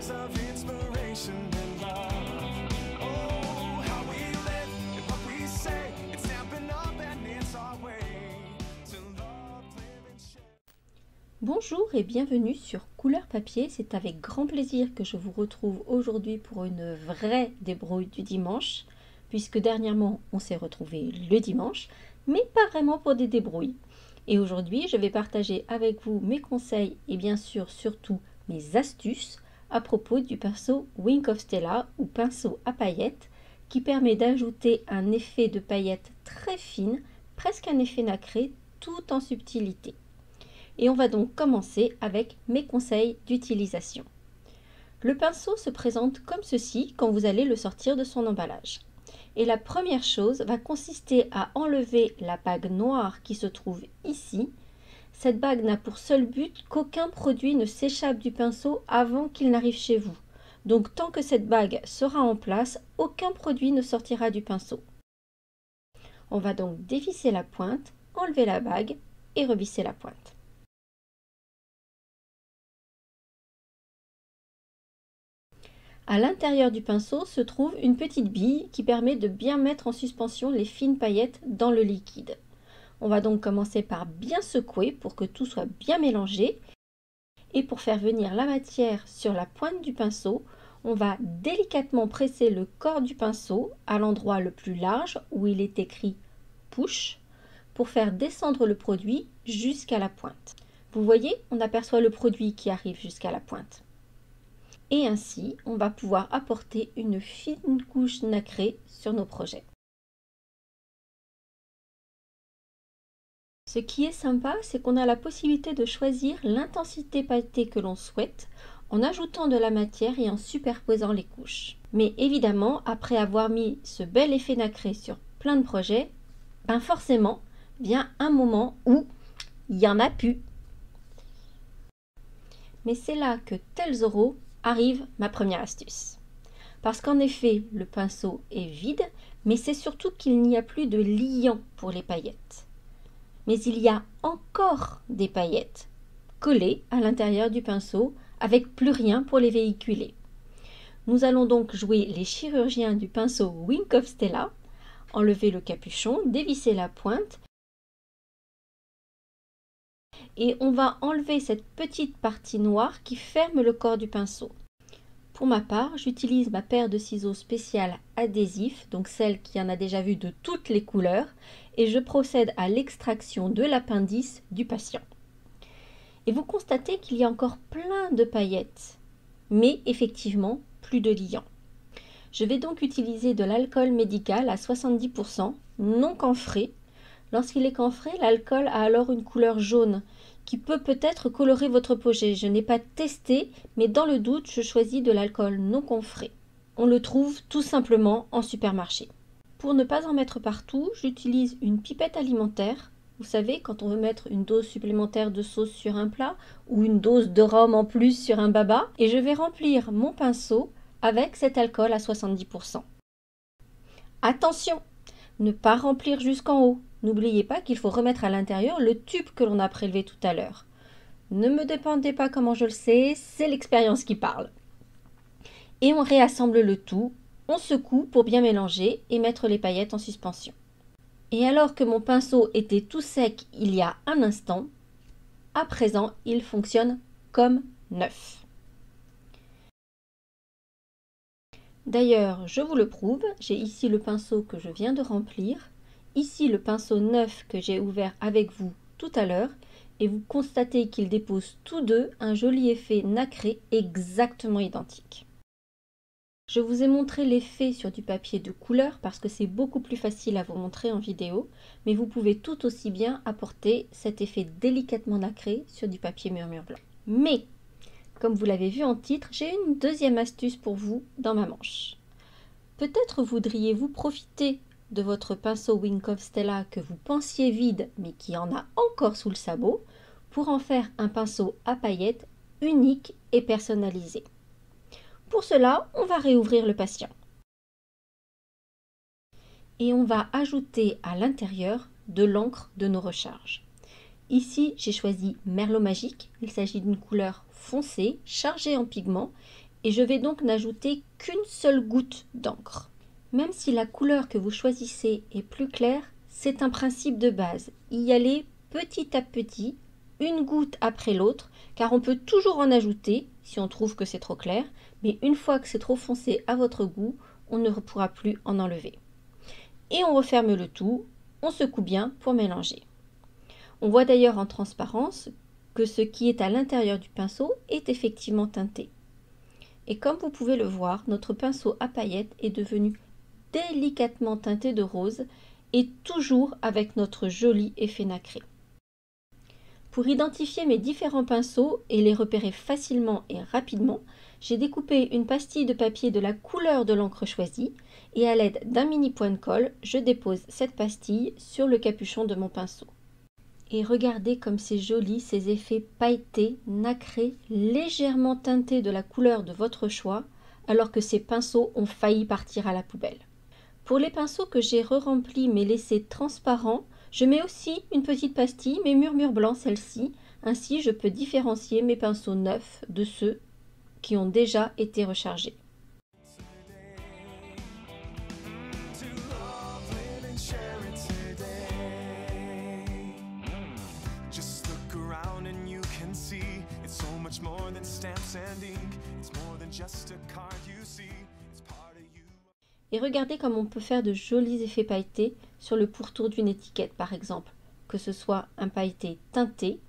skies of inspiration and love. Oh, how we live and what we say, it's stamping up and it's our way to love, live and share. Bonjour et bienvenue sur Couleur Papier, c'est avec grand plaisir que je vous retrouve aujourd'hui pour une vraie débrouille du dimanche, puisque dernièrement on s'est retrouvé le dimanche, mais pas vraiment pour des débrouilles. Et aujourd'hui je vais partager avec vous mes conseils et bien sûr surtout mes astuces à propos du pinceau Wink of Stella ou pinceau à paillettes qui permet d'ajouter un effet de paillettes très fine, presque un effet nacré, tout en subtilité. Et on va donc commencer avec mes conseils d'utilisation. Le pinceau se présente comme ceci quand vous allez le sortir de son emballage. Et la première chose va consister à enlever la bague noire qui se trouve ici. Cette bague n'a pour seul but qu'aucun produit ne s'échappe du pinceau avant qu'il n'arrive chez vous. Donc tant que cette bague sera en place, aucun produit ne sortira du pinceau. On va donc dévisser la pointe, enlever la bague et revisser la pointe. À l'intérieur du pinceau se trouve une petite bille qui permet de bien mettre en suspension les fines paillettes dans le liquide. On va donc commencer par bien secouer pour que tout soit bien mélangé. Et pour faire venir la matière sur la pointe du pinceau, on va délicatement presser le corps du pinceau à l'endroit le plus large où il est écrit « Push » pour faire descendre le produit jusqu'à la pointe. Vous voyez, on aperçoit le produit qui arrive jusqu'à la pointe. Et ainsi, on va pouvoir apporter une fine couche nacrée sur nos projets. Ce qui est sympa, c'est qu'on a la possibilité de choisir l'intensité pailletée que l'on souhaite en ajoutant de la matière et en superposant les couches. Mais évidemment, après avoir mis ce bel effet nacré sur plein de projets, forcément, vient un moment où il n'y en a plus. Mais c'est là que tel Zorro arrive ma première astuce. Parce qu'en effet, le pinceau est vide, mais c'est surtout qu'il n'y a plus de liant pour les paillettes. Mais il y a encore des paillettes collées à l'intérieur du pinceau avec plus rien pour les véhiculer. Nous allons donc jouer les chirurgiens du pinceau Wink of Stella, enlever le capuchon, dévisser la pointe et on va enlever cette petite partie noire qui ferme le corps du pinceau. Pour ma part, j'utilise ma paire de ciseaux spéciales adhésifs, donc celle qui en a déjà vu de toutes les couleurs, et je procède à l'extraction de l'appendice du patient. Et vous constatez qu'il y a encore plein de paillettes, mais effectivement plus de liant. Je vais donc utiliser de l'alcool médical à 70%, non camphré. Lorsqu'il est camphré, l'alcool a alors une couleur jaune qui peut-être colorer votre projet. Je n'ai pas testé, mais dans le doute, je choisis de l'alcool non camphré. On le trouve tout simplement en supermarché. Pour ne pas en mettre partout, j'utilise une pipette alimentaire. Vous savez, quand on veut mettre une dose supplémentaire de sauce sur un plat ou une dose de rhum en plus sur un baba, et je vais remplir mon pinceau avec cet alcool à 70%. Attention, ne pas remplir jusqu'en haut. N'oubliez pas qu'il faut remettre à l'intérieur le tube que l'on a prélevé tout à l'heure. Ne me demandez pas comment je le sais, c'est l'expérience qui parle. Et on réassemble le tout, on secoue pour bien mélanger et mettre les paillettes en suspension. Et alors que mon pinceau était tout sec il y a un instant, à présent il fonctionne comme neuf. D'ailleurs, je vous le prouve, j'ai ici le pinceau que je viens de remplir, ici le pinceau neuf que j'ai ouvert avec vous tout à l'heure, et vous constatez qu'ils déposent tous deux un joli effet nacré exactement identique. Je vous ai montré l'effet sur du papier de couleur parce que c'est beaucoup plus facile à vous montrer en vidéo, mais vous pouvez tout aussi bien apporter cet effet délicatement nacré sur du papier murmure blanc. Mais comme vous l'avez vu en titre, j'ai une deuxième astuce pour vous dans ma manche. Peut-être voudriez-vous profiter de votre pinceau Wink of Stella que vous pensiez vide mais qui en a encore sous le sabot pour en faire un pinceau à paillettes unique et personnalisé. Pour cela, on va réouvrir le patient. Et on va ajouter à l'intérieur de l'encre de nos recharges. Ici, j'ai choisi Merlot Magique. Il s'agit d'une couleur foncée, chargée en pigments et je vais donc n'ajouter qu'une seule goutte d'encre. Même si la couleur que vous choisissez est plus claire, c'est un principe de base. Y aller petit à petit, une goutte après l'autre, car on peut toujours en ajouter si on trouve que c'est trop clair, mais une fois que c'est trop foncé à votre goût, on ne pourra plus en enlever. Et on referme le tout, on secoue bien pour mélanger. On voit d'ailleurs en transparence que ce qui est à l'intérieur du pinceau est effectivement teinté. Et comme vous pouvez le voir, notre pinceau à paillettes est devenu délicatement teinté de rose et toujours avec notre joli effet nacré. Pour identifier mes différents pinceaux et les repérer facilement et rapidement, j'ai découpé une pastille de papier de la couleur de l'encre choisie et à l'aide d'un mini point de colle, je dépose cette pastille sur le capuchon de mon pinceau. Et regardez comme c'est joli ces effets pailletés, nacrés, légèrement teintés de la couleur de votre choix, alors que ces pinceaux ont failli partir à la poubelle. Pour les pinceaux que j'ai re-remplis mais laissés transparents, je mets aussi une petite pastille, mais murmure blanc celle-ci, ainsi je peux différencier mes pinceaux neufs de ceux qui ont déjà été rechargés. Et regardez comme on peut faire de jolis effets pailletés sur le pourtour d'une étiquette par exemple, que ce soit un pailleté teinté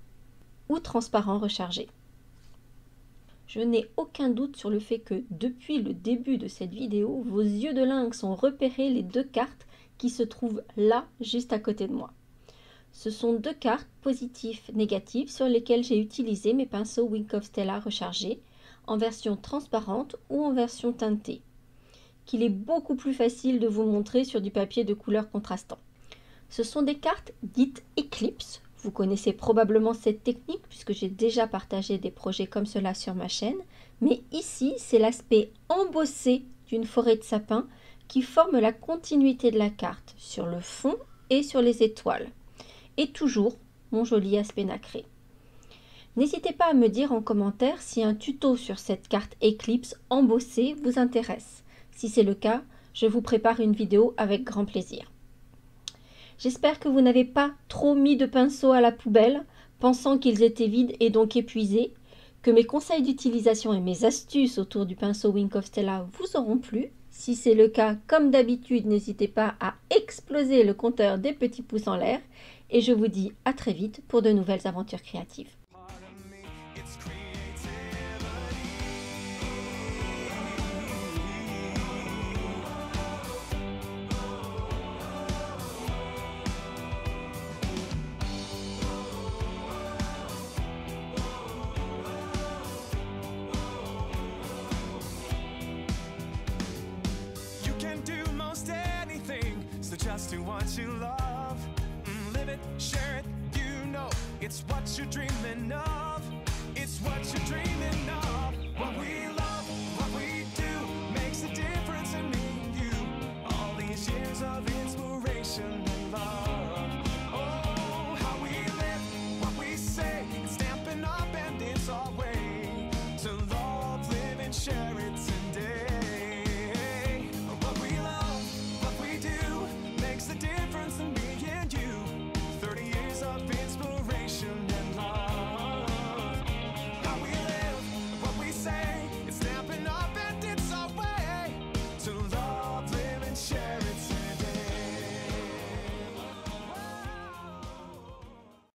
ou transparent rechargé. Je n'ai aucun doute sur le fait que depuis le début de cette vidéo, vos yeux de lynx ont repéré les deux cartes qui se trouvent là, juste à côté de moi. Ce sont deux cartes positifs-négatifs sur lesquelles j'ai utilisé mes pinceaux Wink of Stella rechargés en version transparente ou en version teintée, qu'il est beaucoup plus facile de vous montrer sur du papier de couleur contrastant. Ce sont des cartes dites Eclipse. Vous connaissez probablement cette technique puisque j'ai déjà partagé des projets comme cela sur ma chaîne. Mais ici, c'est l'aspect embossé d'une forêt de sapins qui forme la continuité de la carte sur le fond et sur les étoiles. Et toujours mon joli aspect nacré. N'hésitez pas à me dire en commentaire si un tuto sur cette carte Eclipse embossée vous intéresse. Si c'est le cas, je vous prépare une vidéo avec grand plaisir. J'espère que vous n'avez pas trop mis de pinceaux à la poubelle, pensant qu'ils étaient vides et donc épuisés, que mes conseils d'utilisation et mes astuces autour du pinceau Wink of Stella vous auront plu. Si c'est le cas, comme d'habitude, n'hésitez pas à exploser le compteur des petits pouces en l'air et je vous dis à très vite pour de nouvelles aventures créatives. Just do what you love, live it, share it, you know it's what you're dreaming of, it's what you're dreaming of, what we